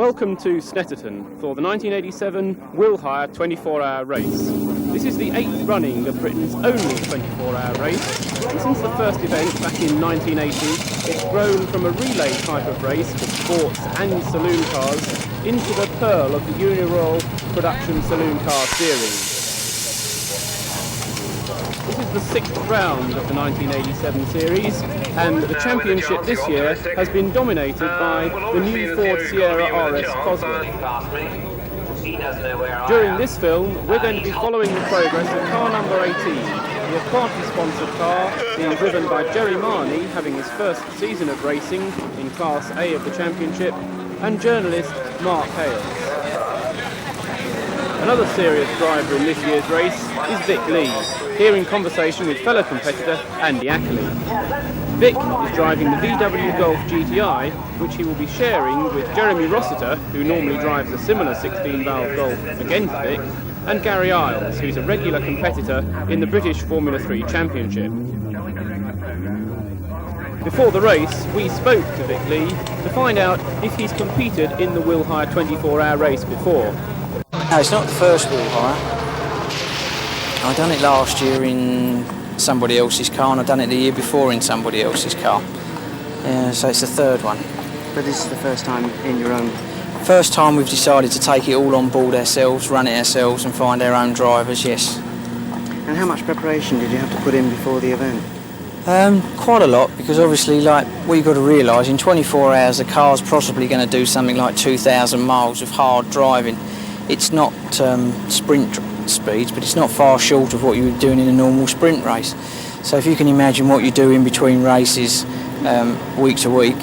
Welcome to Snetterton for the 1987 Willhire 24-hour race. This is the 8th running of Britain's only 24-hour race, and since the first event back in 1980, it's grown from a relay type of race for sports and saloon cars into the pearl of the Uniroyal Production Saloon Car Series. This is the 6th round of the 1987 series, and the championship this year has been dominated by the new Ford Sierra RS Cosworth. During this film, we're going to be following the progress of car number 18, the Equati-sponsored car being driven by Jerry Marney, having his first season of racing in Class A of the championship, and journalist Mark Hales. Another serious driver in this year's race is Vic Lee, here in conversation with fellow competitor Andy Ackley. Vic is driving the VW Golf GTI, which he will be sharing with Jeremy Rossiter, who normally drives a similar 16-valve Golf against Vic, and Gary Isles, who's a regular competitor in the British Formula 3 Championship. Before the race, we spoke to Vic Lee to find out if he's competed in the Willhire 24-hour race before. No, it's not the first Willhire. I done it last year in somebody else's car, and I done it the year before in somebody else's car. So it's the third one. But this is the first time in your own? First time we've decided to take it all on board ourselves, run it ourselves and find our own drivers, yes. And how much preparation did you have to put in before the event? Quite a lot, because obviously, like, what you've got to realise, in 24 hours the car's possibly going to do something like 2,000 miles of hard driving. It's not sprint speeds, but it's not far short of what you were doing in a normal sprint race. So if you can imagine what you do in between races week to week,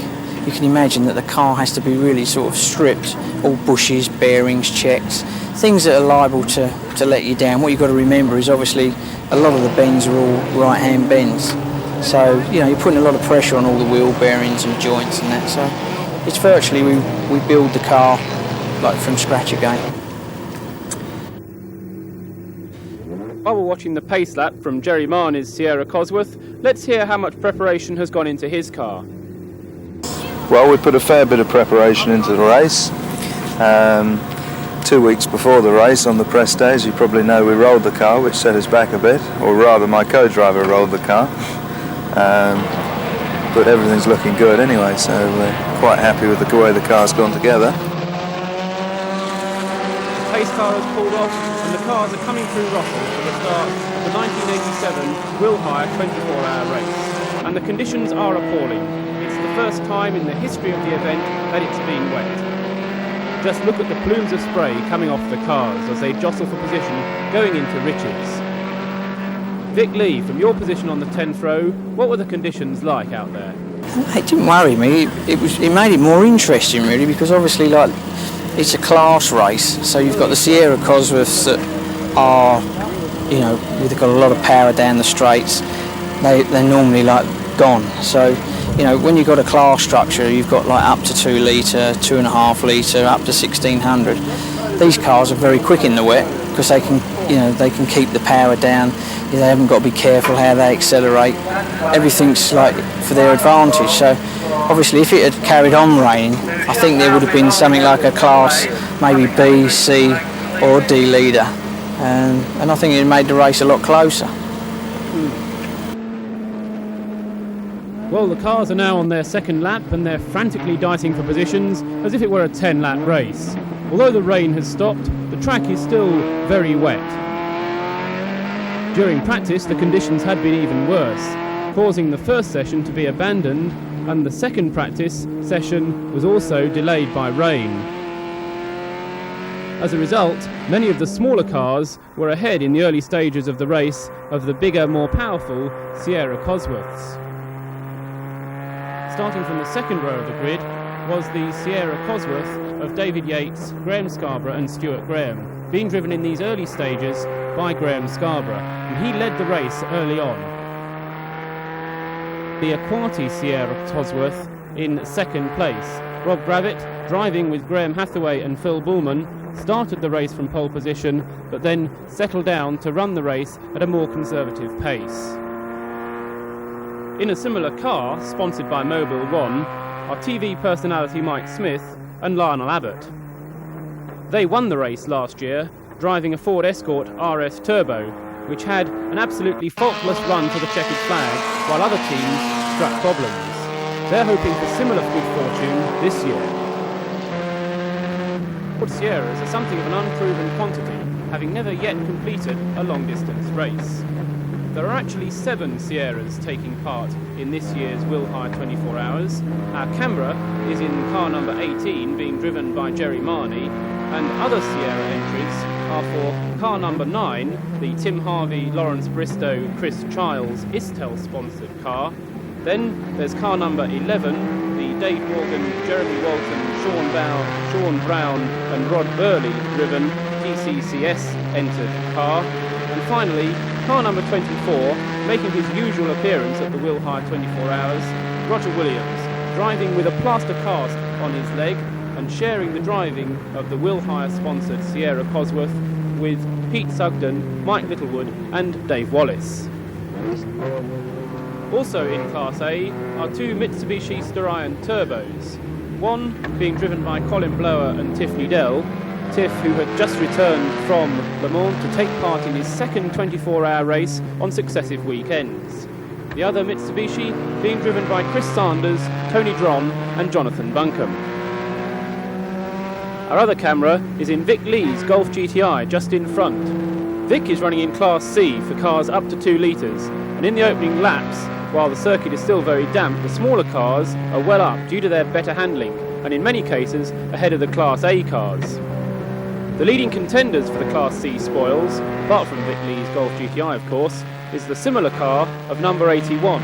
you can imagine that the car has to be really sort of stripped, all bushes, bearings, checks, things that are liable to let you down. What you've got to remember is obviously a lot of the bends are all right-hand bends. So, you know, you're putting a lot of pressure on all the wheel bearings and joints and that. So it's virtually, we build the car like from scratch again. While we're watching the pace lap from Jerry Marney's Sierra Cosworth, let's hear how much preparation has gone into his car. Well, we put a fair bit of preparation into the race. 2 weeks before the race, on the press day, as you probably know, we rolled the car, which set us back a bit, or rather my co-driver rolled the car. But everything's looking good anyway, so we're quite happy with the way the car's gone together. The pace car has pulled off, and the cars are coming through Rossall for the start of the 1987 Willhire 24-hour race. And the conditions are appalling. It's the first time in the history of the event that it's been wet. Just look at the plumes of spray coming off the cars as they jostle for position going into Richards. Vic Lee, from your position on the 10th row, what were the conditions like out there? It didn't worry me. It made it more interesting really, because obviously, like, it's a class race, so you've got the Sierra Cosworths that are, you know, they've got a lot of power down the straights. They're normally like gone. So, you know, when you've got a class structure, you've got like up to 2 litre, 2.5 litre, up to 1600. These cars are very quick in the wet because they can, you know, they can keep the power down. They haven't got to be careful how they accelerate. Everything's like for their advantage. So obviously if it had carried on raining, I think there would have been something like a class maybe B, C or D leader. And I think it made the race a lot closer. Well, the cars are now on their second lap and they're frantically dicing for positions as if it were a 10-lap race. Although the rain has stopped, the track is still very wet. During practice, the conditions had been even worse, causing the first session to be abandoned, and the second practice session was also delayed by rain. As a result, many of the smaller cars were ahead in the early stages of the race of the bigger, more powerful Sierra Cosworths. Starting from the second row of the grid was the Sierra Cosworth of David Yates, Graham Scarborough and Stuart Graham, being driven in these early stages by Graham Scarborough, and he led the race early on. The Equati Sierra Cosworth in second place. Rob Gravitt, driving with Graham Hathaway and Phil Bullman, started the race from pole position, but then settled down to run the race at a more conservative pace. In a similar car, sponsored by Mobil One, our TV personality Mike Smith and Lionel Abbott. They won the race last year, driving a Ford Escort RS Turbo, which had an absolutely faultless run to the checkered flag, while other teams struck problems. They're hoping for similar good fortune this year. Ford Sierras are something of an unproven quantity, having never yet completed a long-distance race. There are actually 7 Sierras taking part in this year's Willhire 24 Hours. Our camera is in car number 18, being driven by Jerry Marney, and other Sierra entries are for car number 9, the Tim Harvey, Lawrence Bristow, Chris Childs Istel-sponsored car. Then there's car number 11, the Dave Morgan, Jeremy Walton, Sean Bow, Sean Brown and Rod Burley driven TCCS entered car. And finally, car number 24, making his usual appearance at the Willhire 24 Hours, Roger Williams, driving with a plaster cast on his leg and sharing the driving of the Willhire-sponsored Sierra Cosworth with Pete Sugden, Mike Littlewood and Dave Wallace. Also in Class A are 2 Mitsubishi Starion Turbos, one being driven by Colin Blower and Tiff Needell, Tiff who had just returned from Le Mans to take part in his second 24-hour race on successive weekends. The other Mitsubishi being driven by Chris Sanders, Tony Dron and Jonathan Buncombe. Our other camera is in Vic Lee's Golf GTI just in front. Vic is running in Class C for cars up to 2 litres, and in the opening laps, while the circuit is still very damp, the smaller cars are well up due to their better handling, and in many cases ahead of the Class A cars. The leading contenders for the Class C spoils, apart from Vic Lee's Golf GTI of course, is the similar car of number 81,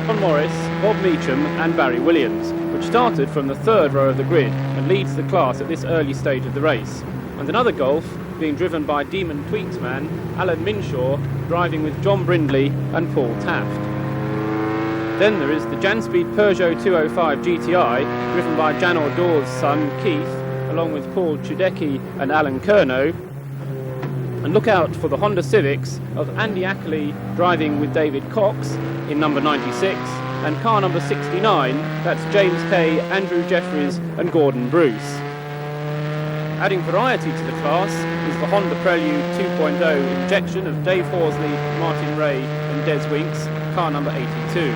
John Morris, Bob Meacham and Barry Williams, which started from the 3rd row of the grid and leads the class at this early stage of the race, and another Golf being driven by Demon Tweaks man Alan Minshaw, driving with John Brindley and Paul Taft. Then there is the Janspeed Peugeot 205 GTI, driven by Jan Ordor's son Keith, along with Paul Chudecki and Alan Kernow. And look out for the Honda Civics of Andy Ackley, driving with David Cox in number 96, and car number 69, that's James Kay, Andrew Jeffries and Gordon Bruce. Adding variety to the class is the Honda Prelude 2.0 injection of Dave Horsley, Martin Ray and Des Winks, car number 82.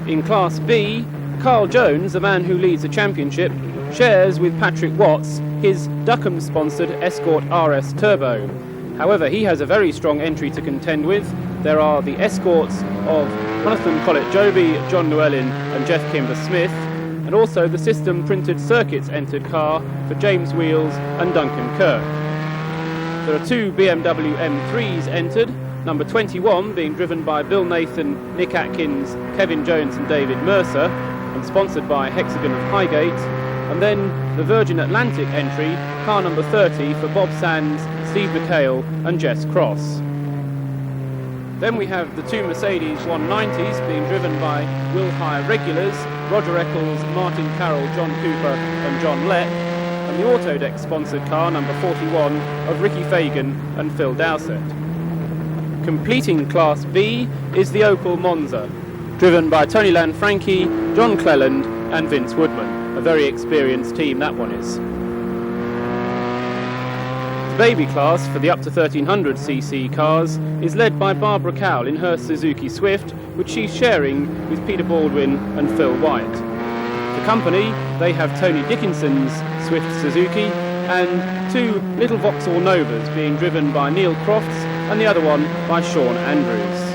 In Class B, Carl Jones, the man who leads the championship, shares with Patrick Watts his Duckham-sponsored Escort RS Turbo. However, he has a very strong entry to contend with. There are the Escorts of Jonathan Collett-Joby, John Llewellyn and Jeff Kimber-Smith, and also the System Printed Circuits entered car for James Wheels and Duncan Kirk. There are 2 BMW M3s entered, number 21 being driven by Bill Nathan, Nick Atkins, Kevin Jones and David Mercer, and sponsored by Hexagon of Highgate, and then the Virgin Atlantic entry, car number 30 for Bob Sands, Steve McHale and Jess Cross. Then we have the 2 Mercedes 190s being driven by Willhire regulars, Roger Eccles, Martin Carroll, John Cooper and John Lett, and the Autodex sponsored car number 41 of Ricky Fagan and Phil Dowsett. Completing Class B is the Opel Monza, driven by Tony Lanfranchi, John Cleland and Vince Woodman. A very experienced team that one is. The baby class for the up to 1300cc cars is led by Barbara Cowell in her Suzuki Swift, which she's sharing with Peter Baldwin and Phil White. The company, they have Tony Dickinson's Swift Suzuki and 2 little Vauxhall Novas being driven by Neil Crofts and the other one by Sean Andrews.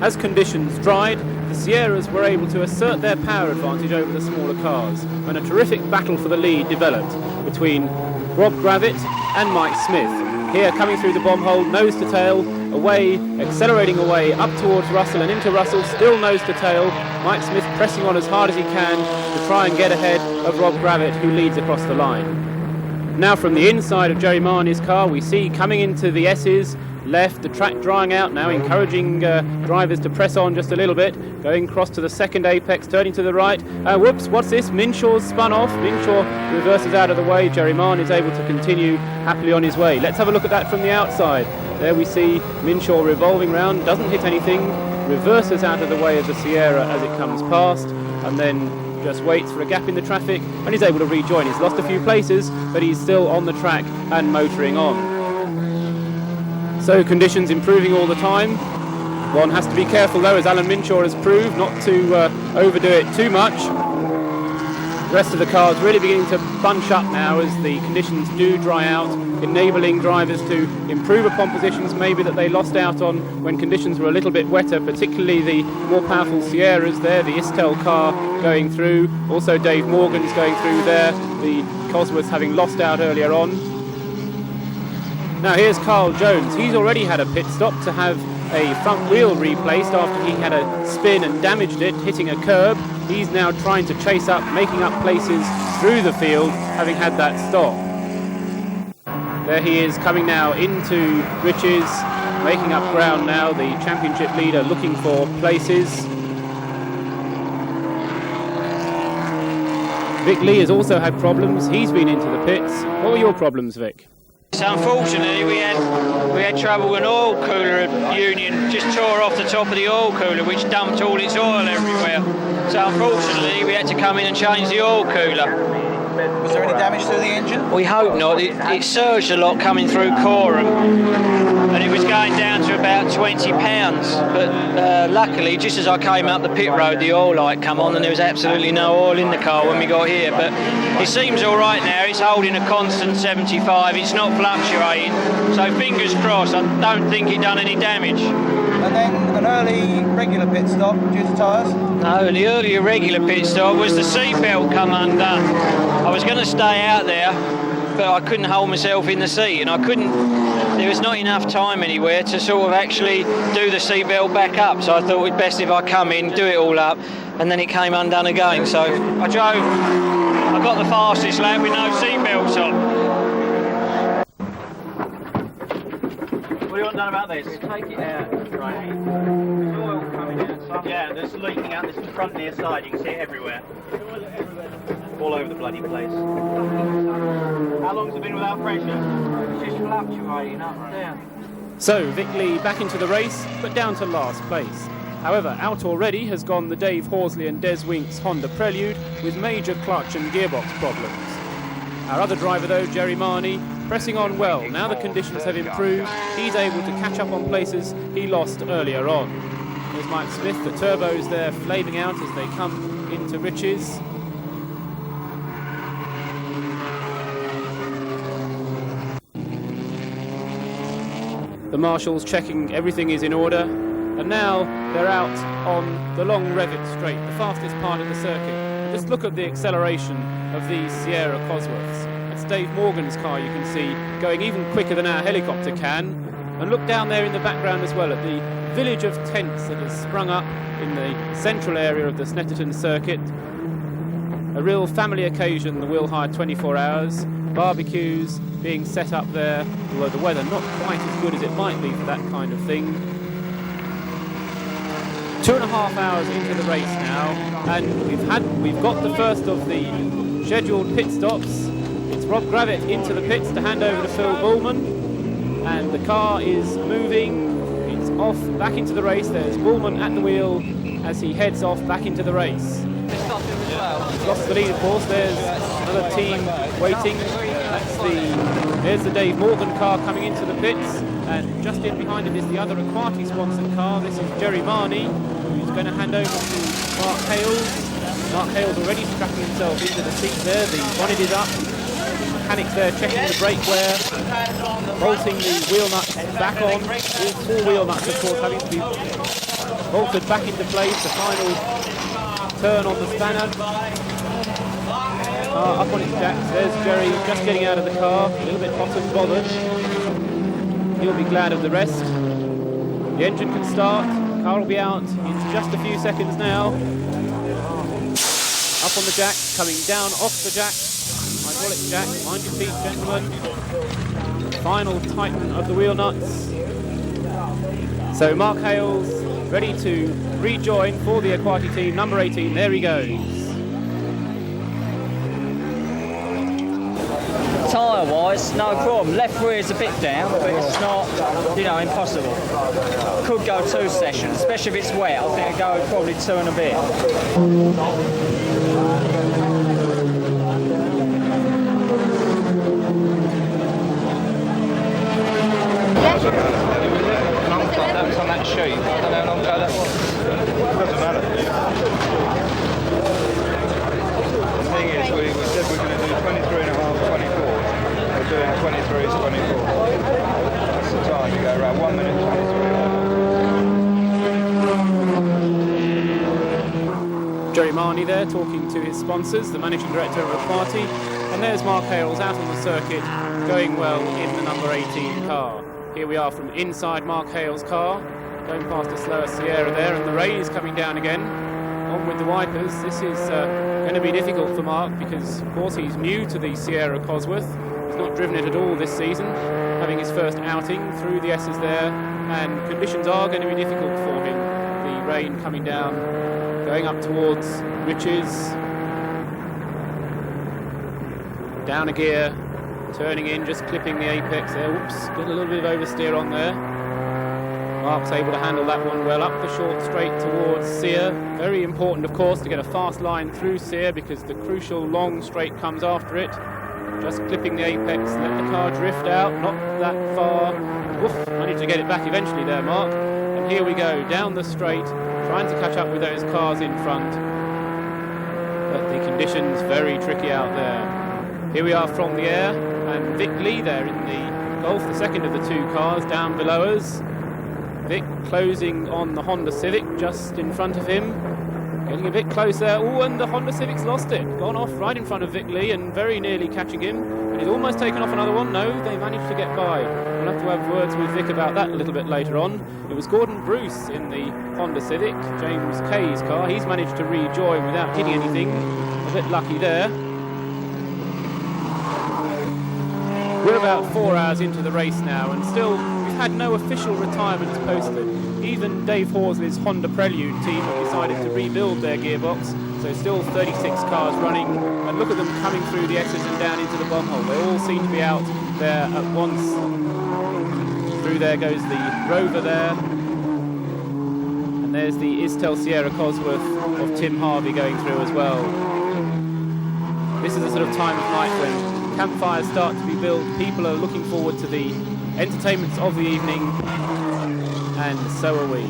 As conditions dried, the Sierras were able to assert their power advantage over the smaller cars, and a terrific battle for the lead developed between Rob Gravitt and Mike Smith. Here, coming through the bomb hole, nose to tail, away, accelerating away, up towards Russell and into Russell, still nose to tail. Mike Smith pressing on as hard as he can to try and get ahead of Rob Gravitt, who leads across the line. Now from the inside of Jerry Marney's car, we see coming into the S's, left, the track drying out now, encouraging drivers to press on just a little bit, going across to the second apex, turning to the right. Whoops, what's this? Minshaw's spun off. Minshaw reverses out of the way. Jerry Marn is able to continue happily on his way. Let's have a look at that from the outside. There we see Minshaw revolving round, doesn't hit anything, reverses out of the way of the Sierra as it comes past, and then just waits for a gap in the traffic, and he's able to rejoin. He's lost a few places, but he's still on the track and motoring on. So conditions improving all the time. One has to be careful though, as Alan Minshaw has proved, not to overdo it too much. The rest of the cars really beginning to bunch up now as the conditions do dry out, enabling drivers to improve upon positions maybe that they lost out on when conditions were a little bit wetter, particularly the more powerful Sierras there, the Istel car going through, also Dave Morgan's going through there, the Cosworths having lost out earlier on. Now here's Carl Jones. He's already had a pit stop to have a front wheel replaced after he had a spin and damaged it, hitting a curb. He's now trying to chase up, making up places through the field, having had that stop. There he is coming now into Riches, making up ground now, the championship leader looking for places. Vic Lee has also had problems. He's been into the pits. What were your problems, Vic? So unfortunately we had trouble with an oil cooler at Union, just tore off the top of the oil cooler which dumped all its oil everywhere. So unfortunately we had to come in and change the oil cooler. Was there any damage to the engine? We hope not. It surged a lot coming through Coram and it was going down to about 20 pounds. But luckily, just as I came up the pit road, the oil light come on and there was absolutely no oil in the car when we got here. But it seems all right now. It's holding a constant 75. It's not fluctuating. So fingers crossed. I don't think it done any damage. And then an early regular pit stop due to tyres? No, the earlier regular pit stop was the seatbelt come undone. I was going to stay out there, but I couldn't hold myself in the seat, and there was not enough time anywhere to sort of actually do the seatbelt back up. So I thought it'd best if I come in, do it all up, and then it came undone again. So I got the fastest lap with no seatbelts on. What do you want done about this? Take it out. Right. There's oil coming out. Yeah, there's leaking out this front near side. You can see it everywhere. All over the bloody place. How long's it been without pressure? It's just fluctuating up and down. So Vic Lee back into the race, but down to last place. However, out already has gone the Dave Horsley and Des Winks Honda Prelude with major clutch and gearbox problems. Our other driver though, Jerry Marnie, pressing on well. Now the conditions have improved, he's able to catch up on places he lost earlier on. There's Mike Smith, the turbos there flaming out as they come into Riches. The marshals checking everything is in order, and now they're out on the long Revit straight, the fastest part of the circuit. Just look at the acceleration of these Sierra Cosworths. It's Dave Morgan's car, you can see, going even quicker than our helicopter can. And look down there in the background as well at the village of tents that has sprung up in the central area of the Snetterton circuit. A real family occasion, the Willhire 24 hours. Barbecues being set up there, although the weather not quite as good as it might be for that kind of thing. 2.5 hours into the race now, and we've got the first of the scheduled pit stops. It's Rob Gravett into the pits to hand over to Phil Bullman, and the car is moving. It's off back into the race. There's Bullman at the wheel as he heads off back into the race. Lost the lead, of course. There's another team waiting. There's the Dave Morgan car coming into the pits, and just in behind him is the other Aquati sponsored car. This is Jerry Marnie, who's going to hand over to Mark Hales. Mark Hales already strapping himself into the seat there. The bonnet is up. The mechanics there checking the brake wear, bolting the wheel nuts back on. All four wheel nuts, of course, having to be bolted back into place. The final turn on the spanner. Up on its jacks. There's Jerry just getting out of the car, a little bit hot and bothered. He'll be glad of the rest. The engine can start. The car will be out in just a few seconds now. Up on the jack, coming down off the jack. Hydraulic jack. Mind your feet, gentlemen. Final tighten of the wheel nuts. So Mark Hales ready to rejoin for the Aquati team, number 18. There he goes. Tyre-wise, no problem. Left rear's a bit down, but it's not, impossible. Could go 2 sessions, especially if it's wet. I think it'd go probably 2 and a bit. That was on that sheet. I don't know how long ago that was. Doesn't matter. The thing is, we said we're going to do 23 and a half, 24. We're doing 23s, 24. That's the time you go around 1 minute 23. Jerry Marney there talking to his sponsors, the managing director of the party, and there's Mark Hales out on the circuit going well in the number 18 car. Here we are from inside Mark Hale's car, going past a slower Sierra there, and the rain is coming down again. On with the wipers. This is going to be difficult for Mark because, of course, he's new to the Sierra Cosworth. He's not driven it at all this season, having his first outing through the S's there, and conditions are going to be difficult for him. The rain coming down, going up towards Riches, down a gear, turning in, just clipping the apex there. Oops, got a little bit of oversteer on there. Mark's able to handle that one well up the short straight towards Sear. Very important, of course, to get a fast line through Sear because the crucial long straight comes after it. Just clipping the apex, let the car drift out, not that far. Woof, managed to get it back eventually there, Mark. And here we go, down the straight, trying to catch up with those cars in front. But the conditions very tricky out there. Here we are from the air, and Vic Lee there in the Golf, the second of the 2 cars down below us. Vic closing on the Honda Civic just in front of him. Getting a bit closer. Oh, and the Honda Civic's lost it. Gone off right in front of Vic Lee and very nearly catching him. And he's almost taken off another one. No, they managed to get by. We'll have to have words with Vic about that a little bit later on. It was Gordon Bruce in the Honda Civic, James Kay's car. He's managed to rejoin without hitting anything. A bit lucky there. We're about 4 hours into the race now, and still we've had no official retirements posted. Even Dave Horsley's Honda Prelude team have decided to rebuild their gearbox, so still 36 cars running, and look at them coming through the S's and down into the bomb hole. They all seem to be out there at once. Through there goes the Rover there, and there's the Istel Sierra Cosworth of Tim Harvey going through as well. This is the sort of time of night when campfires start to be built, people are looking forward to the entertainments of the evening, and so are we.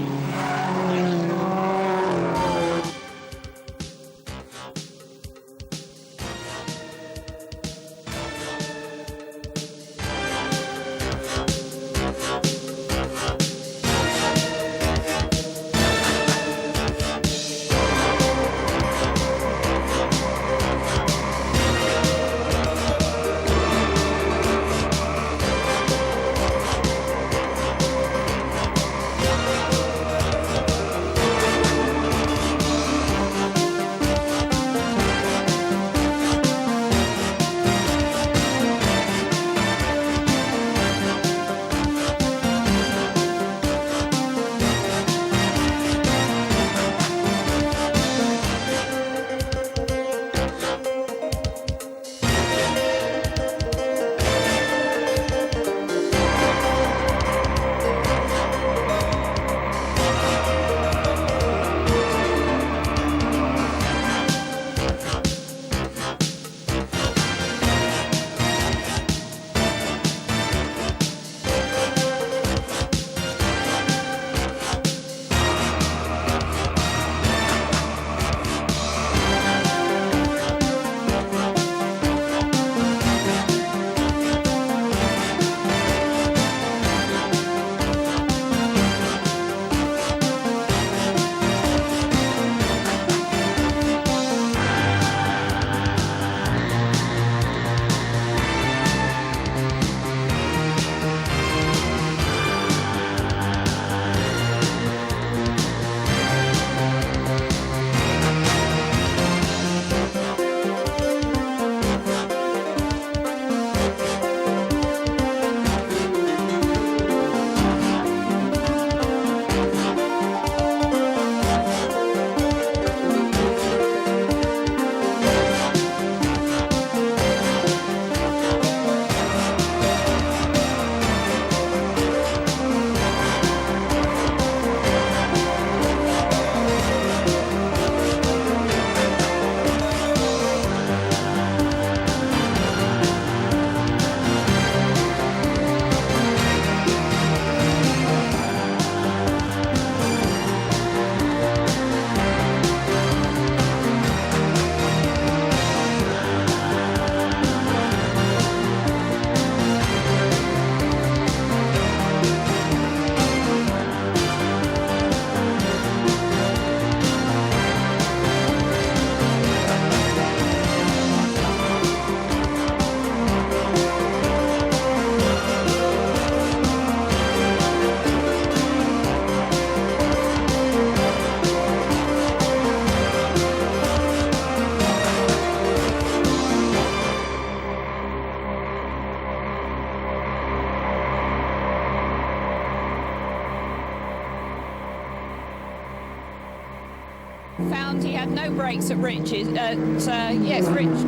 found he had no brakes at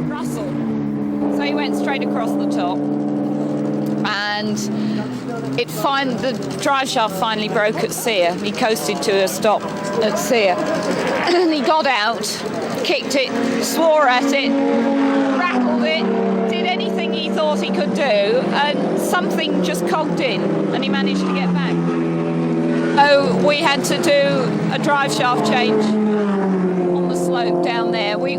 Russell. So he went straight across the top, and the drive shaft finally broke at Sear. He coasted to a stop at Sear, and he got out, kicked it, swore at it, rattled it, did anything he thought he could do, and something just cogged in, and he managed to get back. So we had to do a drive shaft change on the slope down there. We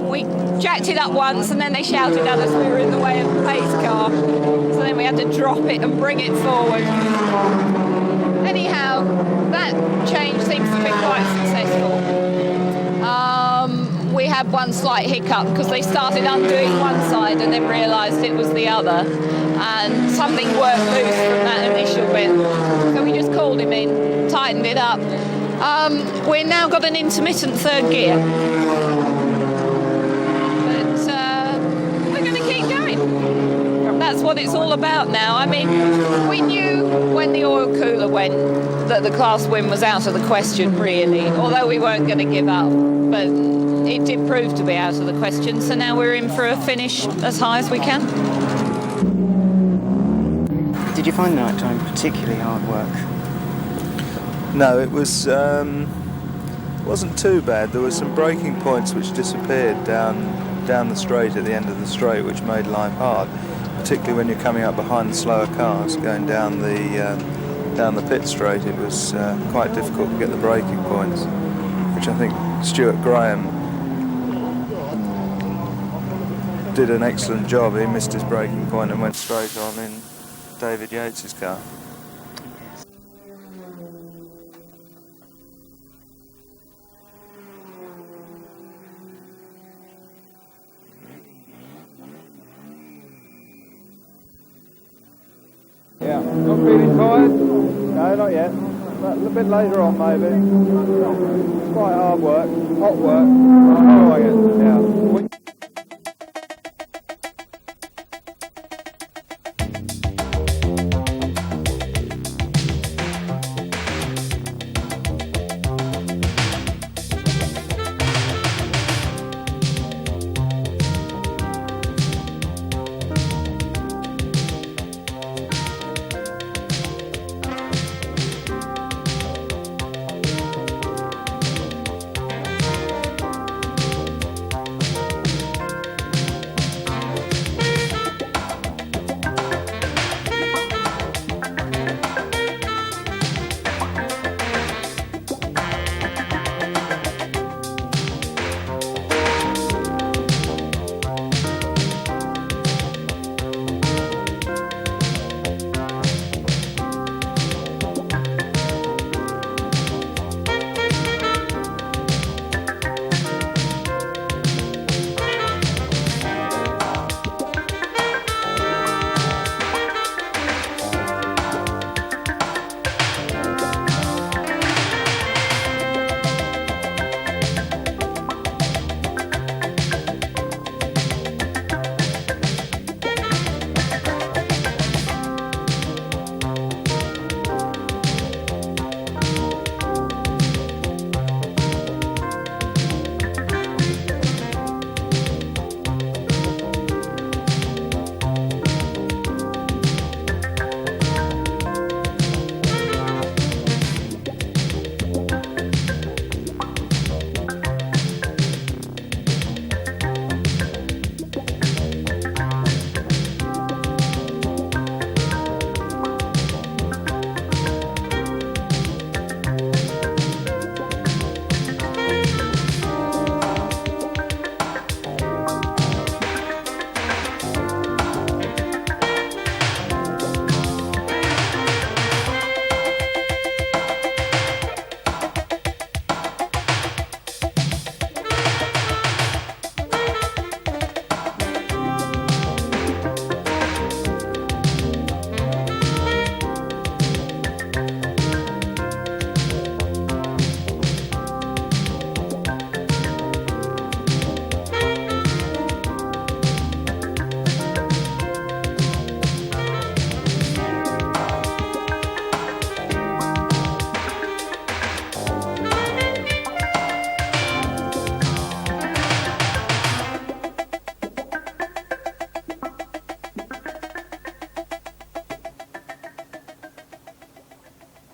jacked it up once, and then they shouted at us we were in the way of the pace car. So then we had to drop it and bring it forward. Anyhow, that change seems to be quite successful. We had one slight hiccup because they started undoing one side and then realised it was the other, and something worked loose from that initial bit. So we just called him in, tightened it up. We've now got an intermittent third gear, but we're going to keep going. That's what it's all about now. I mean, we knew when the oil cooler went that the class win was out of the question, really, although we weren't going to give up, but it did prove to be out of the question, so now we're in for a finish as high as we can. Did you find night time particularly hard work? No, it was wasn't too bad. There were some braking points which disappeared down the straight at the end of the straight, which made life hard, particularly when you're coming up behind the slower cars going down the pit straight. It was quite difficult to get the braking points, which I think Stuart Graham did an excellent job. He missed his braking point and went straight on in David Yates's car. Yeah, not feeling tired? No, not yet. But a bit later on, maybe. It's quite hard work, hot work. Oh, I guess, yeah.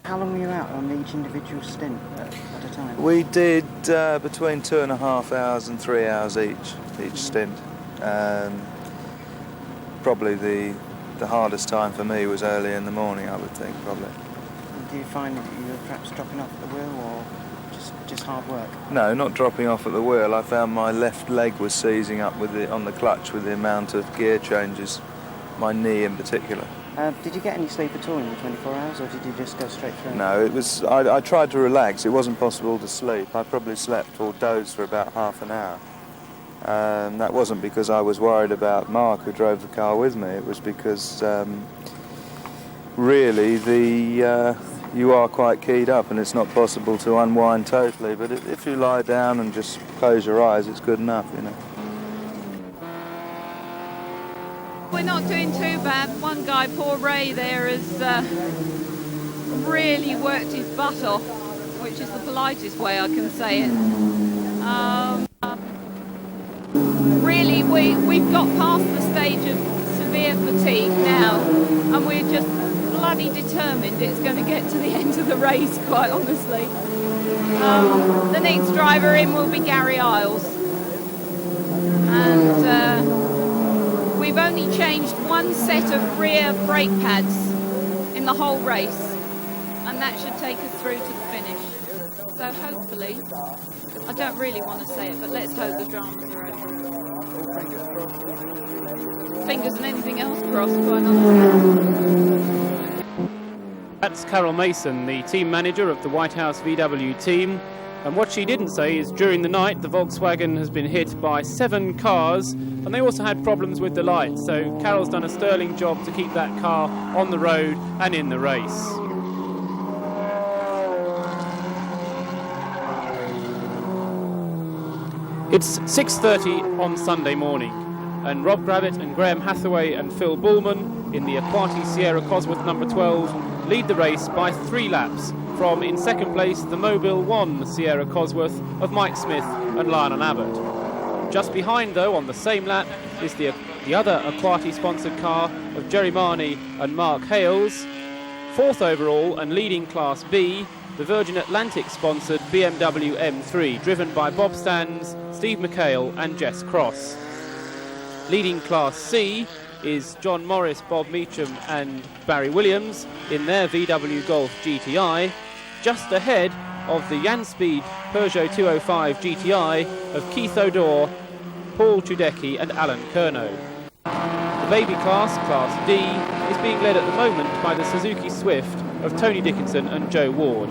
How long were you out on each individual stint at a time? We did between 2.5 hours and 3 hours each stint. Probably the hardest time for me was early in the morning, I would think, probably. And do you find that you were perhaps dropping off at the wheel, or just hard work? No, not dropping off at the wheel. I found my left leg was seizing up on the clutch with the amount of gear changes, my knee in particular. Did you get any sleep at all in the 24 hours, or did you just go straight through? No, it was. I tried to relax. It wasn't possible to sleep. I probably slept or dozed for about half an hour. That wasn't because I was worried about Mark, who drove the car with me. It was because really you are quite keyed up, and it's not possible to unwind totally. But if you lie down and just close your eyes, it's good enough, you know. We're not doing too bad. One guy, poor Ray there, has really worked his butt off, which is the politest way I can say it. Really, we've got past the stage of severe fatigue now, and we're just bloody determined it's going to get to the end of the race, quite honestly. The next driver in will be Gary Isles. And we've only changed one set of rear brake pads in the whole race, and that should take us through to the finish. So hopefully, I don't really want to say it, but let's hope the dramas are over. Fingers and anything else crossed, quite honestly. That's Carol Mason, the team manager of the White House VW team. And what she didn't say is during the night the Volkswagen has been hit by 7 cars, and they also had problems with the lights, so Carol's done a sterling job to keep that car on the road and in the race. It's 6:30 on Sunday morning, and Rob Gravitt and Graham Hathaway and Phil Bullman in the Aquati Sierra Cosworth number 12 lead the race by 3 laps from, in second place, the Mobile 1 Sierra Cosworth of Mike Smith and Lionel Abbott. Just behind, though, on the same lap, is the other Aquati-sponsored car of Jerry Marney and Mark Hales. Fourth overall and leading Class B, the Virgin Atlantic-sponsored BMW M3, driven by Bob Stans, Steve McHale and Jess Cross. Leading Class C is John Morris, Bob Meacham and Barry Williams in their VW Golf GTI, just ahead of the Janspeed Peugeot 205 GTI of Keith O'Dore, Paul Chudecki and Alan Kernow. The baby class, Class D, is being led at the moment by the Suzuki Swift of Tony Dickinson and Joe Ward.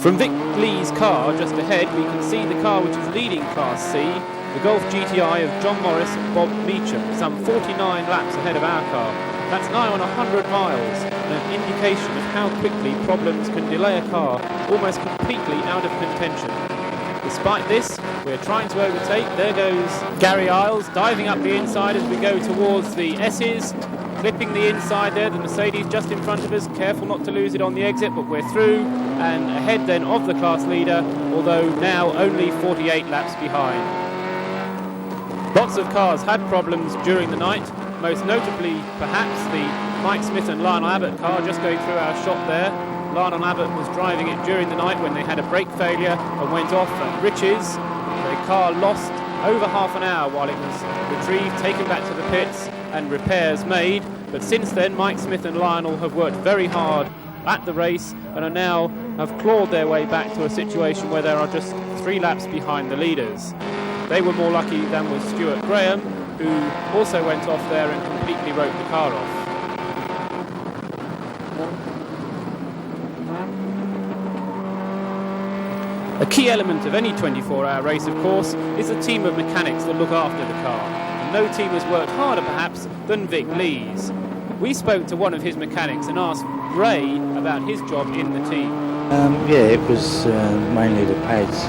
From Vic Lee's car just ahead we can see the car which is leading Class C, the Golf GTI of John Morris and Bob Meacham, some 49 laps ahead of our car. That's nigh on 100 miles, and an indication of how quickly problems can delay a car almost completely out of contention. Despite this, we're trying to overtake. There goes Gary Isles, diving up the inside as we go towards the S's, clipping the inside there, the Mercedes just in front of us, careful not to lose it on the exit, but we're through, and ahead then of the class leader, although now only 48 laps behind. Lots of cars had problems during the night, most notably perhaps the Mike Smith and Lionel Abbott car just going through our shop there. Lionel Abbott was driving it during the night when they had a brake failure and went off at Riches. The car lost over half an hour while it was retrieved, taken back to the pits and repairs made. But since then, Mike Smith and Lionel have worked very hard at the race and are now have clawed their way back to a situation where there are just 3 laps behind the leaders. They were more lucky than was Stuart Graham, who also went off there and completely wrote the car off. A key element of any 24-hour race, of course, is a team of mechanics that look after the car. And no team has worked harder, perhaps, than Vic Lees. We spoke to one of his mechanics and asked Ray about his job in the team. Yeah, it was mainly the pads,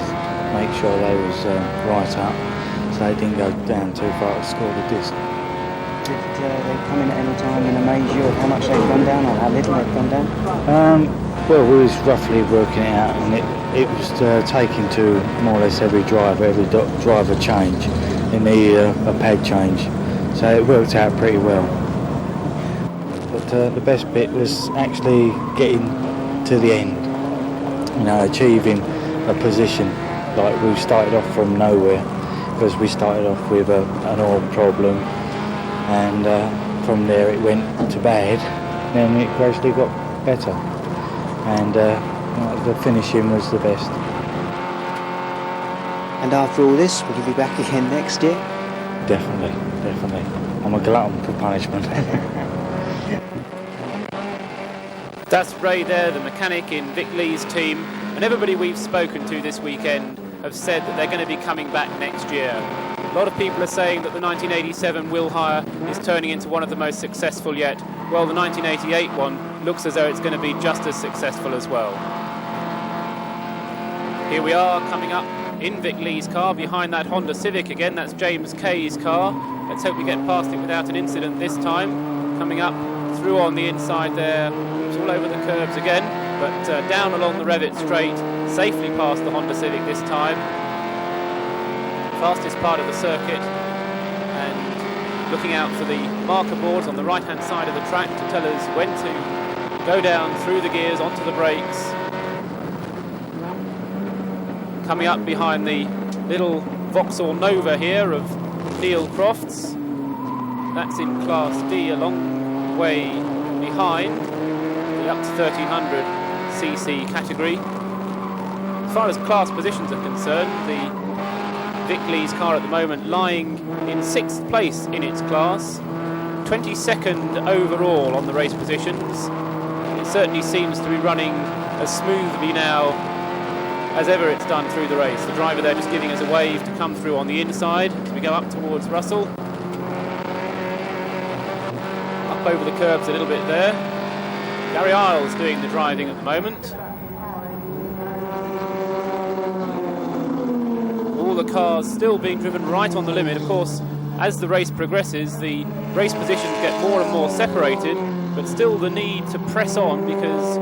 make sure they was right up, so they didn't go down too far to score the disc. Did they come in at any time and amaze you at how much they've gone down or how little they've gone down? Well, we was roughly working it out, and it was taken to more or less every driver change, in a pad change, so it worked out pretty well. but the best bit was actually getting to the end. You know, achieving a position. Like we started off from nowhere, because we started off with an oil problem, and from there it went to bad. Then it gradually got better, and the finishing was the best. And after all this, will you be back again next year? Definitely. I'm a glutton for punishment. That's Ray there, the mechanic in Vic Lee's team, and everybody we've spoken to this weekend have said that they're going to be coming back next year. A lot of people are saying that the 1987 Willhire is turning into one of the most successful yet. Well, the 1988 one looks as though it's going to be just as successful as well. Here we are coming up in Vic Lee's car, behind that Honda Civic again. That's James Kay's car. Let's hope we get past it without an incident this time. Coming up through on the inside there, it's all over the curbs again, but down along the Revit straight, safely past the Honda Civic this time. Fastest part of the circuit, and looking out for the marker boards on the right hand side of the track to tell us when to go down through the gears onto the brakes. Coming up behind the little Vauxhall Nova here of Neil Croft's. That's in Class D, a long way behind the up to 1300cc category. As far as class positions are concerned, the Vic Lee's car at the moment lying in 6th place in its class, 22nd overall on the race positions. It certainly seems to be running as smoothly now as ever it's done through the race. The driver there just giving us a wave to come through on the inside as we go up towards Russell. Up over the curbs a little bit there. Gary Isles doing the driving at the moment. All the cars still being driven right on the limit. Of course, as the race progresses, the race positions get more and more separated, but still the need to press on, because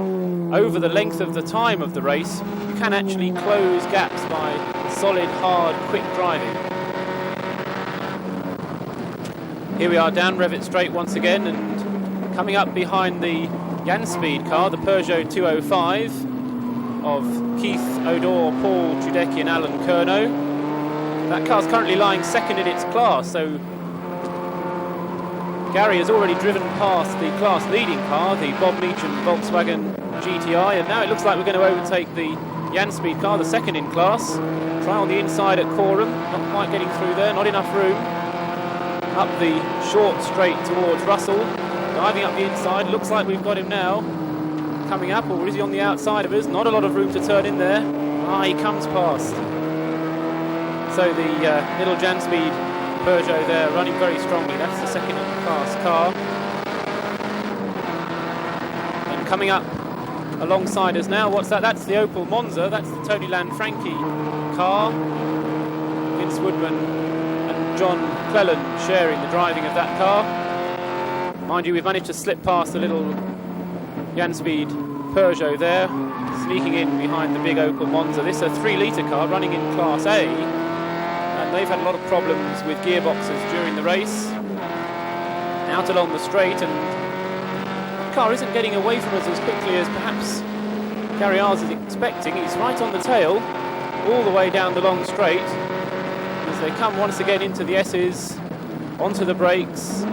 over the length of the time of the race, you can actually close gaps by solid, hard, quick driving. Here we are down Revit Straight once again, and coming up behind the Janspeed car, the Peugeot 205 of Keith O'Dore, Paul Trudecki and Alan Kernow. That car's currently lying second in its class, so Gary has already driven past the class leading car, the Bob Meacham Volkswagen GTI, and now it looks like we're going to overtake the Janspeed car, the second in class. Try on the inside at Coram, not quite getting through there, not enough room. Up the short straight towards Russell, diving up the inside, looks like we've got him now. Coming up, or is he on the outside of us? Not a lot of room to turn in there. He comes past. So the little Janspeed Peugeot there running very strongly. That's the second in class car. And coming up alongside us now, what's that? That's the Opel Monza. That's the Tony Lanfranchi car. Vince Woodman and John Cleland sharing the driving of that car. Mind you, we've managed to slip past the little Janspeed Peugeot there, sneaking in behind the big Opel Monza. This is a 3-litre car running in Class A, and they've had a lot of problems with gearboxes during the race. Out along the straight, and the car isn't getting away from us as quickly as perhaps Gary Isles is expecting. He's right on the tail, all the way down the long straight, as they come once again into the S's, onto the brakes,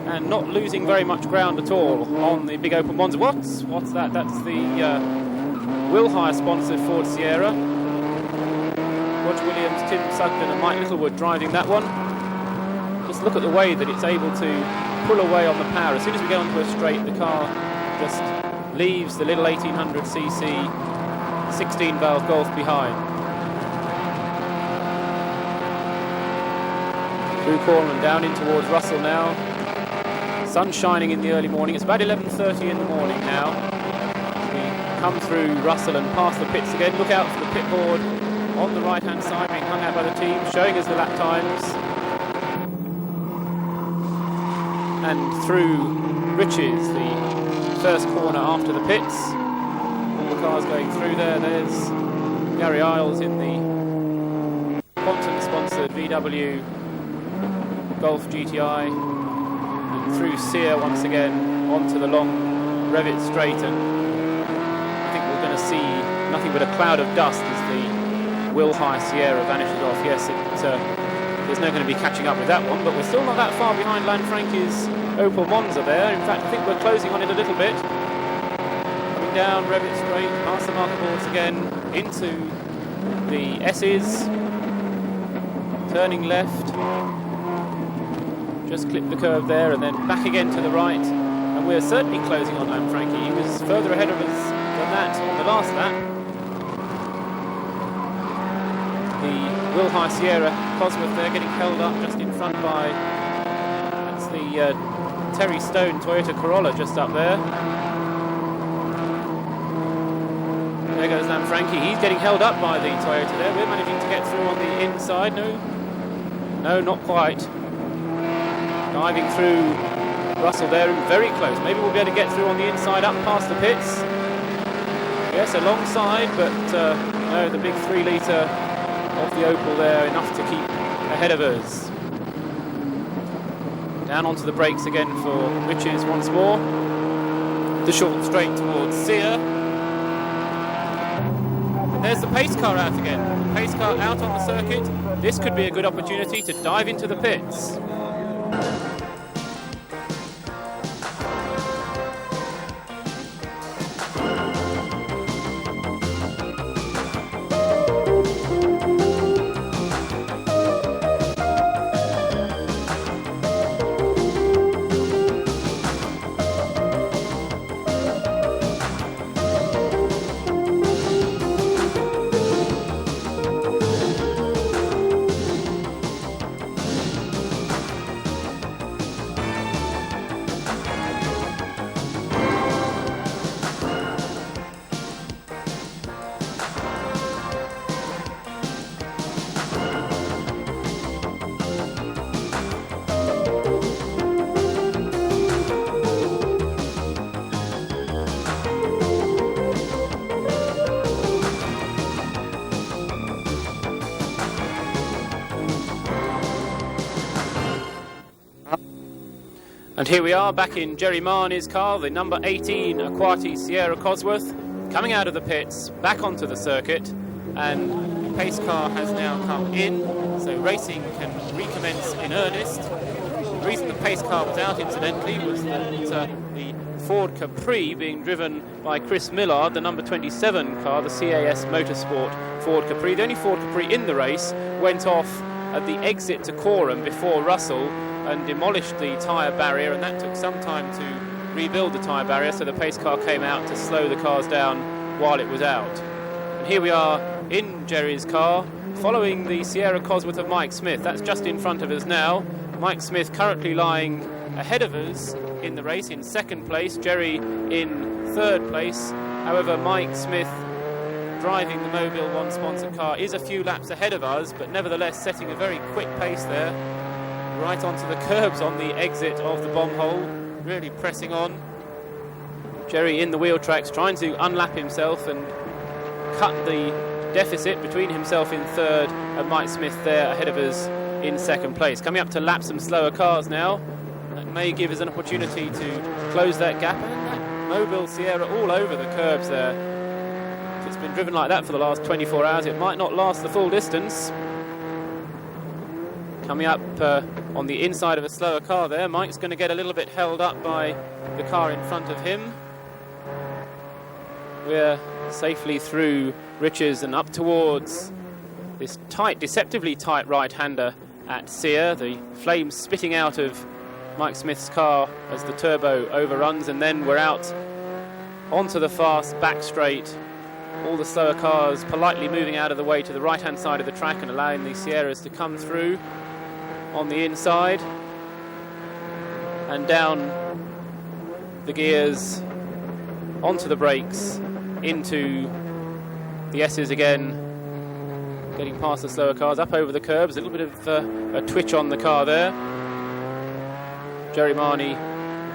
and not losing very much ground at all on the big Opel Monza. What's that? That's the Willhire sponsored Ford Sierra. Roger Williams, Tim Sugden and Mike Littlewood driving that one. Just look at the way that it's able to pull away on the power. As soon as we get onto a straight, the car just leaves the little 1800cc 16-valve Golf behind. Through Corman down in towards Russell now. Sun shining in the early morning. It's about 11:30 in the morning now. We come through Russell and past the pits again. Look out for the pit board on the right-hand side being hung out by the team, showing us the lap times. And through Riches, the first corner after the pits. All the cars going through there. There's Gary Isles in the Quantum-sponsored VW Golf GTI. And through Sear once again onto the long Revit straight, and I think we're going to see nothing but a cloud of dust as the Willhire Sierra vanishes off. Yes, there's no going to be catching up with that one, but we're still not that far behind Lanfranchi's Opel Monza there. In fact, I think we're closing on it a little bit. Coming down Revit straight, past the marker boards again, into the S's, turning left, just clip the curve there and then back again to the right, and we're certainly closing on Lanfranchi. He was further ahead of us than that on the last lap. The Willhire Sierra Cosworth there getting held up just in front by, that's the Terry Stone Toyota Corolla just up there. There goes Lanfranchi. He's getting held up by the Toyota there. We're managing to get through on the inside. No, not quite. Diving through Russell there and very close. Maybe we'll be able to get through on the inside up past the pits. Yes, alongside, but no, the big 3 litre of the Opel there, enough to keep ahead of us. Down onto the brakes again for Riches once more. The short straight towards Sear. There's the pace car out again. Pace car out on the circuit. This could be a good opportunity to dive into the pits. And here we are back in Jerry Marnie's car, the number 18 Aquati Sierra Cosworth, coming out of the pits, back onto the circuit, and pace car has now come in, so racing can recommence in earnest. The reason the pace car was out, incidentally, was that the Ford Capri, being driven by Chris Millard, the number 27 car, the CAS Motorsport Ford Capri, the only Ford Capri in the race, went off at the exit to Coram before Russell and demolished the tyre barrier, and that took some time to rebuild the tyre barrier, so the pace car came out to slow the cars down while it was out. And here we are in Jerry's car, following the Sierra Cosworth of Mike Smith. That's just in front of us now. Mike Smith currently lying ahead of us in the race in second place, Jerry in third place. However, Mike Smith, driving the Mobile One sponsored car, is a few laps ahead of us, but nevertheless setting a very quick pace there, right onto the curbs on the exit of the bomb hole, really pressing on. Jerry in the wheel tracks, trying to unlap himself and cut the deficit between himself in third and Mike Smith there ahead of us in second place. Coming up to lap some slower cars now. That may give us an opportunity to close that gap. And that Mobile Sierra all over the curbs there. If it's been driven like that for the last 24 hours, it might not last the full distance. Coming up on the inside of a slower car there, Mike's going to get a little bit held up by the car in front of him. We're safely through Riches and up towards this tight, deceptively tight right-hander at Sear. The flames spitting out of Mike Smith's car as the turbo overruns, and then we're out onto the fast back straight. All the slower cars politely moving out of the way to the right-hand side of the track and allowing the Sierras to come through on the inside and down the gears, onto the brakes, into the S's again, getting past the slower cars, up over the curbs. A little bit of a twitch on the car there. Jerry Marnie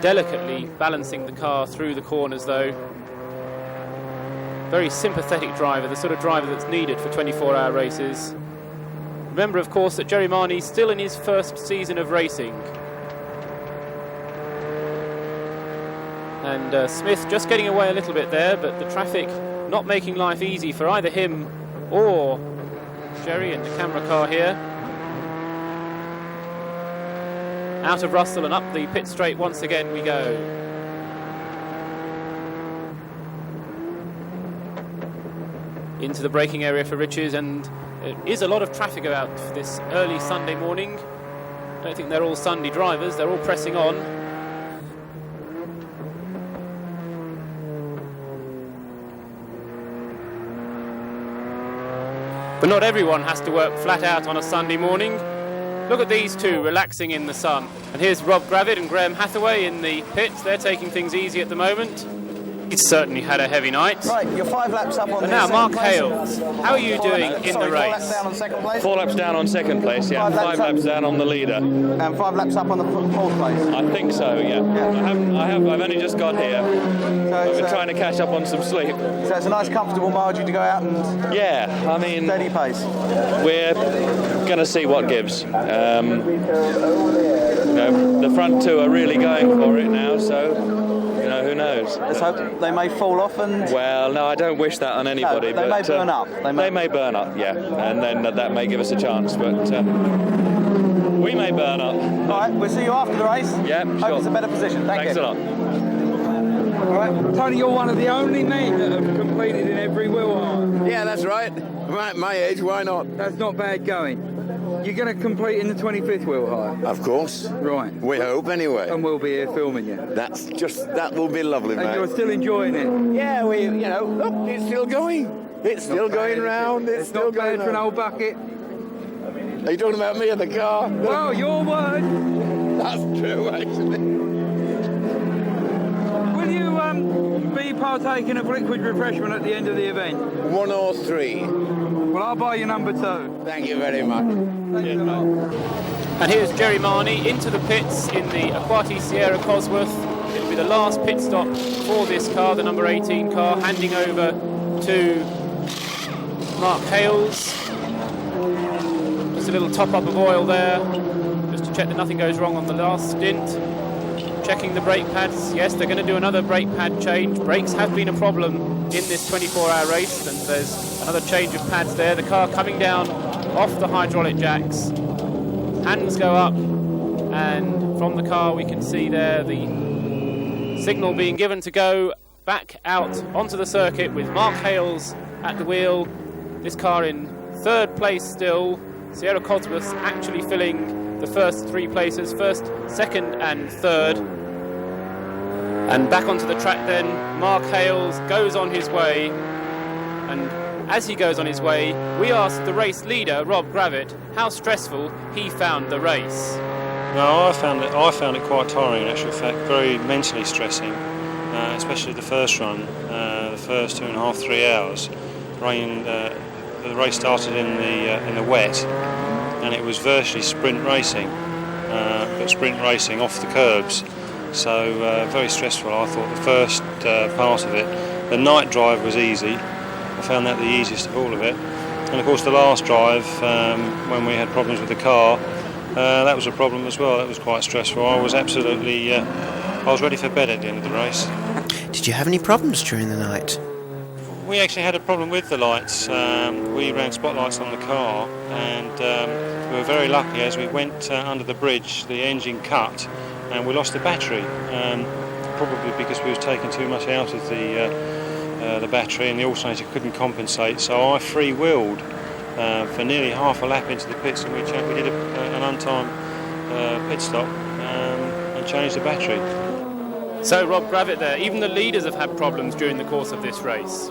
delicately balancing the car through the corners though. Very sympathetic driver, the sort of driver that's needed for 24-hour races. Remember, of course, that Jerry Marnie's still in his first season of racing. And Smith just getting away a little bit there, but the traffic not making life easy for either him or Jerry in the camera car here. Out of Russell and up the pit straight once again we go. Into the braking area for Riches, and there is a lot of traffic about for this early Sunday morning. I don't think they're all Sunday drivers, they're all pressing on. But not everyone has to work flat out on a Sunday morning. Look at these two relaxing in the sun. And here's Rob Gravitt and Graham Hathaway in the pits. They're taking things easy at the moment. He's certainly had a heavy night. Right, you're 5 laps up on And the now second Mark place. Hales, how are you doing in the 4 laps race? down on second place. 4 laps down on second place, yeah. 5 laps down on the leader. And 5 laps up on the 4th place. I think so, yeah. I've only just got here. I've been trying to catch up on some sleep. So it's a nice comfortable margin to go out and Yeah, I mean, steady pace. we're going to see what gives. The front two are really going for it now, so who knows? Let's hope they may fall off and... Well, no, I don't wish that on anybody. No, they may burn up. They may burn up, yeah, and then that may give us a chance, but we may burn up. All right, we'll see you after the race. Yeah, Hope sure. it's a better position. Thanks a lot. All right. Tony, you're one of the only men that have competed in every Willhire. Yeah, that's right. At my age, why not? That's not bad going. You're going to complete in the 25th Willhire? Of course. Right. We hope, anyway. And we'll be here filming you. That will be lovely, and mate. you're still enjoying it? Yeah, look, it's still going. It's still going round. It's still not going bad for an old bucket. Are you talking about me in the car? Well, your word. That's true, actually. Will you be partaking of liquid refreshment at the end of the event? 1 or 3. Well, I'll buy you number 2. Thank you very much. Thanks a lot. And here's Jerry Marney into the pits in the Aquati Sierra Cosworth. It'll be the last pit stop for this car, the number 18 car, handing over to Mark Hales. Just a little top up of oil there, just to check that nothing goes wrong on the last stint. Checking the brake pads. Yes, they're going to do another brake pad change. Brakes have been a problem in this 24-hour race, and there's another change of pads there. The car coming down off the hydraulic jacks. Hands go up, and from the car we can see there the signal being given to go back out onto the circuit with Mark Hales at the wheel. This car in 3rd place still. Sierra Cosworth actually filling the first 3 places, 1st, 2nd and 3rd. And back onto the track then, Mark Hales goes on his way, and as he goes on his way, we asked the race leader, Rob Gravitt, how stressful he found the race. No, I found it quite tiring in actual fact, very mentally stressing, especially the first run, the first 2.5, 3 hours. The race started in the wet, and it was virtually sprint racing, but sprint racing off the curbs. So very stressful. I thought the first part of it. The night drive was easy. I found that the easiest of all of it. And of course the last drive, when we had problems with the car, that was a problem as well. That was quite stressful. I was absolutely, I was ready for bed at the end of the race. Did you have any problems during the night? We actually had a problem with the lights. We ran spotlights on the car, and we were very lucky. As we went under the bridge, the engine cut and we lost the battery, probably because we was taking too much out of the battery, and the alternator couldn't compensate. So I free-wheeled for nearly half a lap into the pits, and we did an untimed pit stop and changed the battery. So Rob Gravitt there, even the leaders have had problems during the course of this race.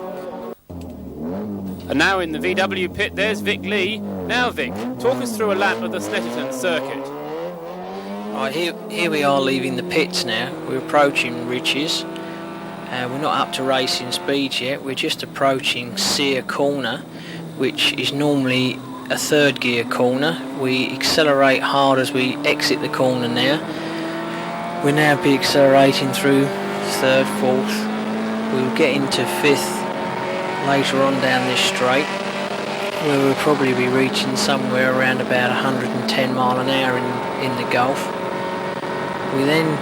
And now in the VW pit, there's Vic Lee. Now Vic, talk us through a lap of the Snetterton circuit. Right, here we are leaving the pits now. We're approaching Riches. We're not up to racing speeds yet. We're just approaching Sear Corner, which is normally a 3rd gear corner. We accelerate hard as we exit the corner now. We'll now be accelerating through 3rd, 4th. We'll get into 5th later on down this straight, where we'll probably be reaching somewhere around about 110 mile an hour in the Gulf. We then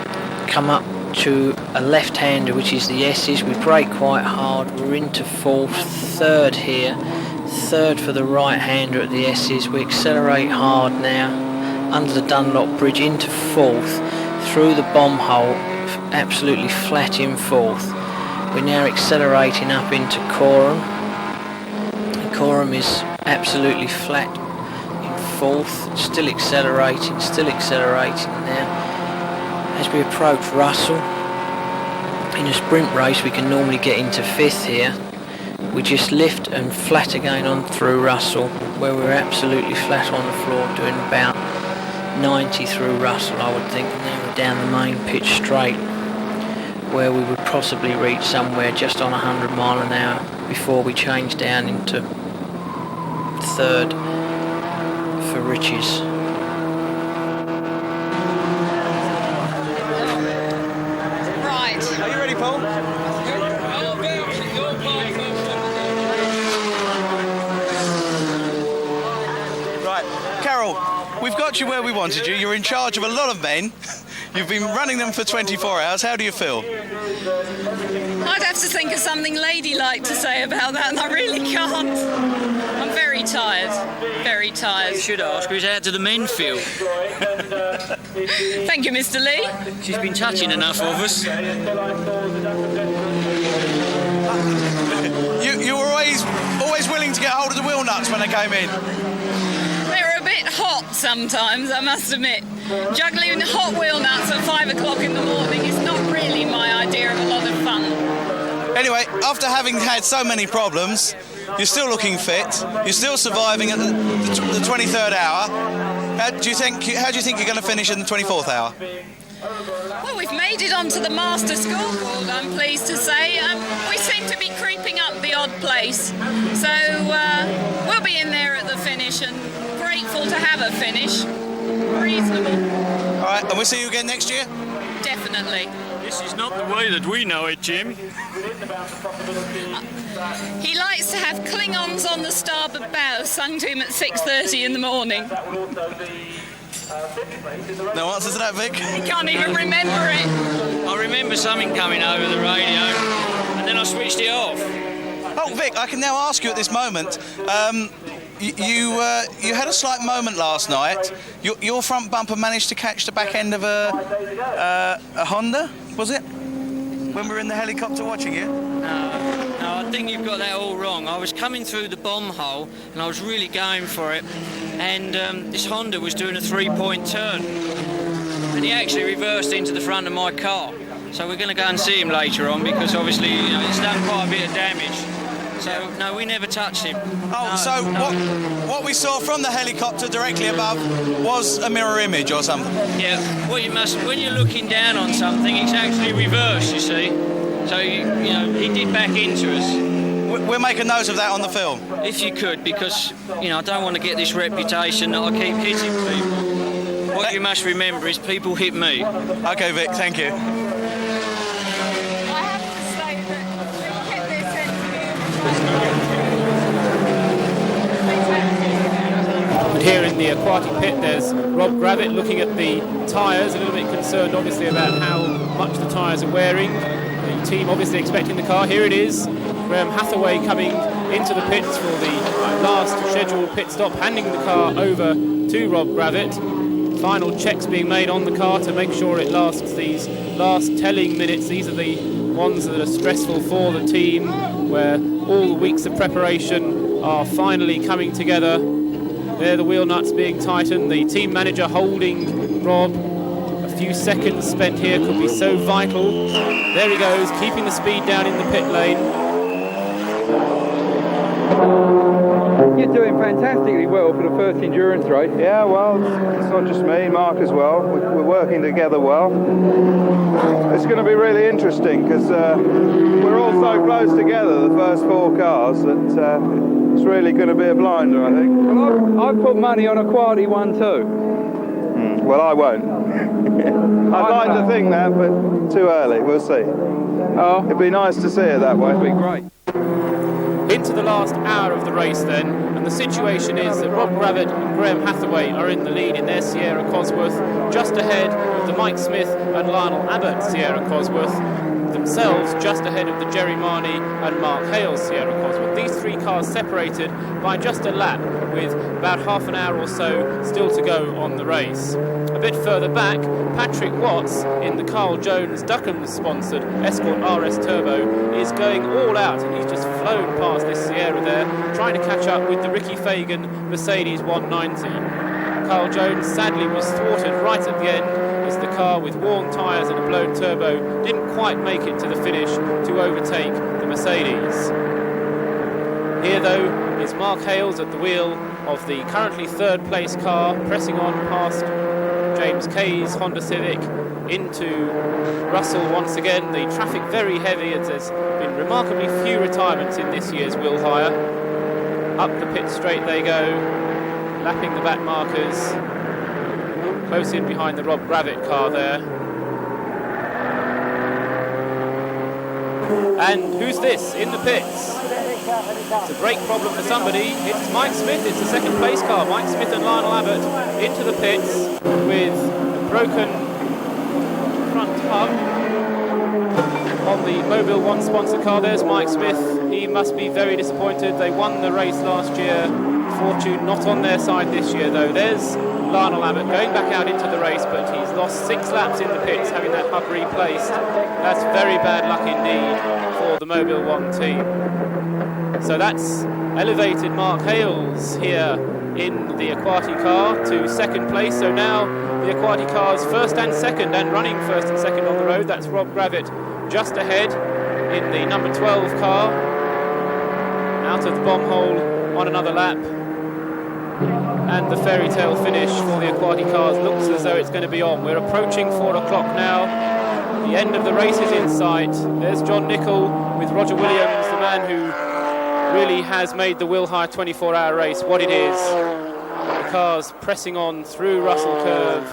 come up to a left-hander, which is the S's. We brake quite hard. We're into fourth, third here. Third for the right-hander at the S's. We accelerate hard now under the Dunlop Bridge into fourth, through the bomb hole, absolutely flat in fourth. We're now accelerating up into Coram. Coram is absolutely flat in fourth, still accelerating now. As we approach Russell, in a sprint race we can normally get into fifth here. We just lift and flat again on through Russell, where we're absolutely flat on the floor, doing about 90 through Russell, I would think, and then we're down the main pitch straight, where we would possibly reach somewhere just on 100 mile an hour before we change down into third for Riches. Right. Are you ready, Paul? Right, Carol, we've got you where we wanted you. You're in charge of a lot of men. You've been running them for 24 hours. How do you feel? I'd have to think of something ladylike to say about that, and I really can't. I'm very tired. Very tired. You should ask her, how do the men feel? Thank you, Mr. Lee. She's been touching enough of us. You were always willing to get hold of the wheel nuts when they came in. They were a bit hot sometimes, I must admit. Juggling hot wheel nuts at 5 o'clock in the morning is not really my idea of a lot of fun. Anyway, after having had so many problems, you're still looking fit. You're still surviving at the 23rd hour. How do you think you're going to finish in the 24th hour? Well, we've made it onto the master scoreboard, I'm pleased to say. We seem to be creeping up the odd place. So we'll be in there at the finish, and grateful to have a finish. Reasonable. All right, and we'll see you again next year? Definitely. This is not the way that we know it, Jim. He likes to have Klingons on the starboard bow sung to him at 6:30 in the morning. No answer to that, Vic? He can't even remember it. I remember something coming over the radio, and then I switched it off. Oh, Vic, I can now ask you at this moment. You had a slight moment last night. Your front bumper managed to catch the back end of a Honda, was it? When we were in the helicopter watching you? No, I think you've got that all wrong. I was coming through the bomb hole, and I was really going for it. And this Honda was doing a 3-point turn. And he actually reversed into the front of my car. So we're going to go and see him later on, because obviously, it's done quite a bit of damage. So, no, we never touched him. Oh, no, so no. What we saw from the helicopter directly above was a mirror image or something? Yeah, when you're looking down on something, it's actually reversed, you see. So, he did back into us. We'll make a note of that on the film. If you could, because, I don't want to get this reputation that I keep hitting people. What you must remember is people hit me. OK, Vic, thank you. And here in the aquatic pit, there's Rob Gravitt looking at the tyres, a little bit concerned obviously about how much the tyres are wearing. The team obviously expecting the car. Here it is, Graham Hathaway coming into the pits for the last scheduled pit stop, handing the car over to Rob Gravitt. Final checks being made on the car to make sure it lasts these last telling minutes. These are the ones that are stressful for the team, where all the weeks of preparation are finally coming together. There, the wheel nuts being tightened, the team manager holding Rob. A few seconds spent here could be so vital. There he goes, keeping the speed down in the pit lane. You're doing fantastically well for the first endurance race. Yeah, well, it's not just me, Mark as well. We're working together well. It's going to be really interesting because we're all so close together, the first 4 cars, that it's really going to be a blinder, I think. Well, I've put money on a quality one too. Well, I won't. I'd like to think that, but too early. We'll see. Oh, it'd be nice to see it that way. It'd be great. Into the last hour of the race then, and the situation is that Rob Gravitt and Graham Hathaway are in the lead in their Sierra Cosworth, just ahead of the Mike Smith and Lionel Abbott Sierra Cosworth, themselves just ahead of the Jerry Marnie and Mark Hales Sierra Cosworth. These three cars separated by just a lap, with about half an hour or so still to go on the race. A bit further back, Patrick Watts in the Carl Jones Duckham-sponsored Escort RS Turbo is going all out, and he's just flown past this Sierra there, trying to catch up with the Ricky Fagan Mercedes 190. Carl Jones sadly was thwarted right at the end as the car with worn tyres and a blown turbo didn't quite make it to the finish to overtake the Mercedes. Here though is Mark Hales at the wheel of the currently third place car, pressing on past James Kay's Honda Civic into Russell once again. The traffic very heavy, as there's been remarkably few retirements in this year's Willhire. Up the pit straight they go, lapping the back markers, close in behind the Rob Gravitt car there. And who's this in the pits? It's a brake problem for somebody. It's Mike Smith, it's the second place car. Mike Smith and Lionel Abbott into the pits with a broken front hub on the Mobile One sponsor car. There's Mike Smith. He must be very disappointed. They won the race last year. Fortune not on their side this year though. There's Lionel Abbott going back out into the race, but he's lost 6 laps in the pits, having that hub replaced. That's very bad luck indeed for the Mobile One team. So that's elevated Mark Hales here in the Aquati car to second place. So now the Aquati cars first and second, and running first and second on the road. That's Rob Gravitt just ahead in the number 12 car, out of the bomb hole on another lap. And the fairy tale finish for the Aquati cars looks as though it's going to be on. We're approaching 4 o'clock now. The end of the race is in sight. There's John Nicol with Roger Williams, the man who really has made the Willhire 24-hour race what it is. The cars pressing on through Russell Curve.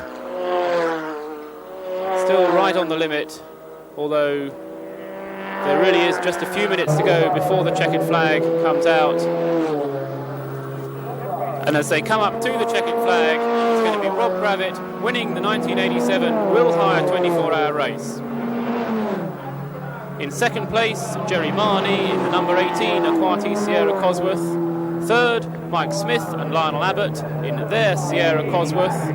Still right on the limit, although there really is just a few minutes to go before the checkered flag comes out. And as they come up to the checkered flag, it's going to be Rob Gravitt winning the 1987 Willhire 24-hour race. In second place, Jerry Marnie in the number 18 Aquati Sierra Cosworth. Third, Mike Smith and Lionel Abbott in their Sierra Cosworth.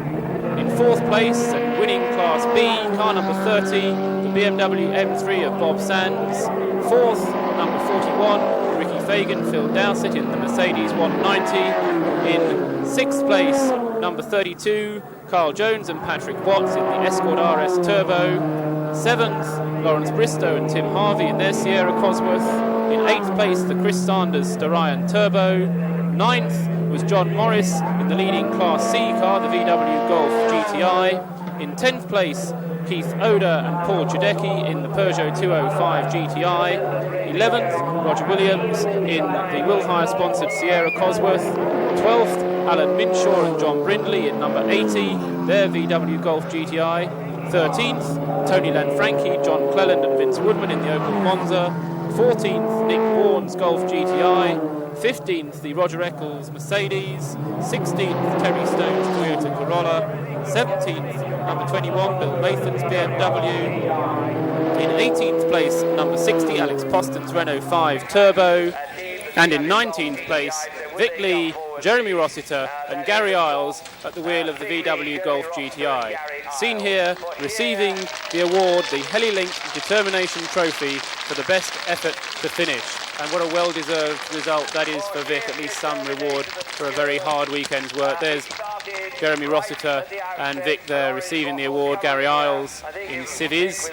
In fourth place, and winning Class B, car number 30, the BMW M3 of Bob Sands. Fourth, number 41, Ricky Fagan, Phil Dowsett in the Mercedes 190. In sixth place, number 32, Carl Jones and Patrick Watts in the Escort RS Turbo. Seventh, Lawrence Bristow and Tim Harvey in their Sierra Cosworth. In eighth place, the Chris Sanders Starion Turbo. Ninth was John Morris in the leading Class C car, the VW Golf GTI. In 10th place, Keith Oda and Paul Chudecki in the Peugeot 205 GTI. 11th, Roger Williams in the Willhire sponsored Sierra Cosworth. 12th, Alan Minshaw and John Brindley in number 80, their VW Golf GTI. 13th, Tony Lanfranchi, John Cleland and Vince Woodman in the Opel Monza. 14th, Nick Bourne's Golf GTI. 15th, the Roger Eccles Mercedes. 16th, Terry Stone's Toyota Corolla. 17th, number 21, Bill Lathan's BMW. In 18th place, number 60, Alex Poston's Renault 5 Turbo. And in 19th place, Vic Lee, Jeremy Rossiter and Gary Isles at the wheel of the VW Golf GTI. Seen here receiving the award, the Helilink Determination Trophy for the best effort to finish. And what a well-deserved result that is for Vic, at least some reward for a very hard weekend's work. There's Jeremy Rossiter and Vic there receiving the award, Gary Isles in civvies.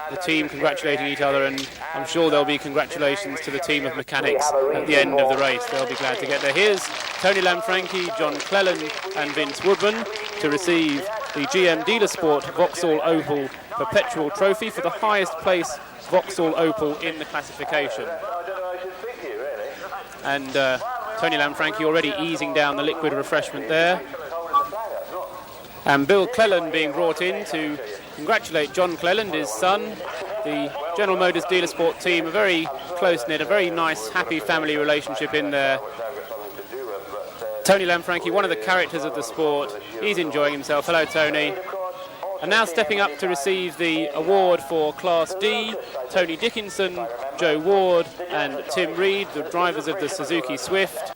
The team congratulating each other, and I'm sure there'll be congratulations to the team of mechanics at the end of the race. They'll be glad to get there. Here's Tony Lanfranchi, John Cleland and Vince Woodman to receive the GM Dealer Sport Vauxhall Opel Perpetual Trophy for the highest place Vauxhall Opel in the classification. And Tony Lanfranchi already easing down the liquid refreshment there. And Bill Cleland being brought in to congratulate John Cleland, his son, the General Motors Dealer Sport team are very close-knit, a very nice, happy family relationship in there. Tony Lanfranchi, one of the characters of the sport, he's enjoying himself. Hello, Tony. And now stepping up to receive the award for Class D, Tony Dickinson, Joe Ward and Tim Reed, the drivers of the Suzuki Swift.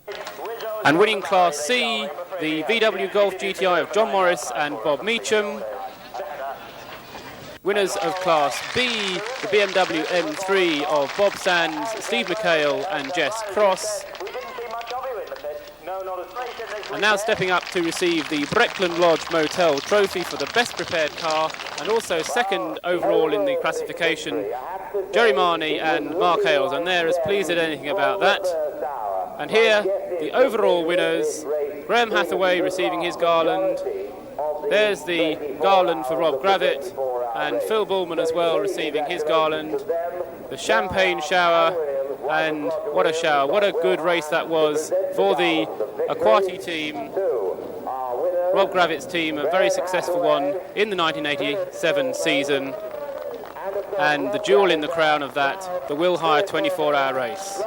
And winning Class C, the VW Golf GTI of John Morris and Bob Meacham. Winners of Class B, the BMW M3 of Bob Sands, Steve McHale and Jess Cross. And now stepping up to receive the Breckland Lodge Motel Trophy for the best prepared car and also second overall in the classification, Jerry Marney and Mark Hales, and they're as pleased as anything about that. And here, the overall winners, Graham Hathaway receiving his garland. There's the garland for Rob Gravitt, and Phil Bullman as well receiving his garland. The champagne shower, and what a shower, what a good race that was for the Aquati team. Rob Gravitt's team, a very successful one in the 1987 season. And the jewel in the crown of that, the Willhire 24-hour race.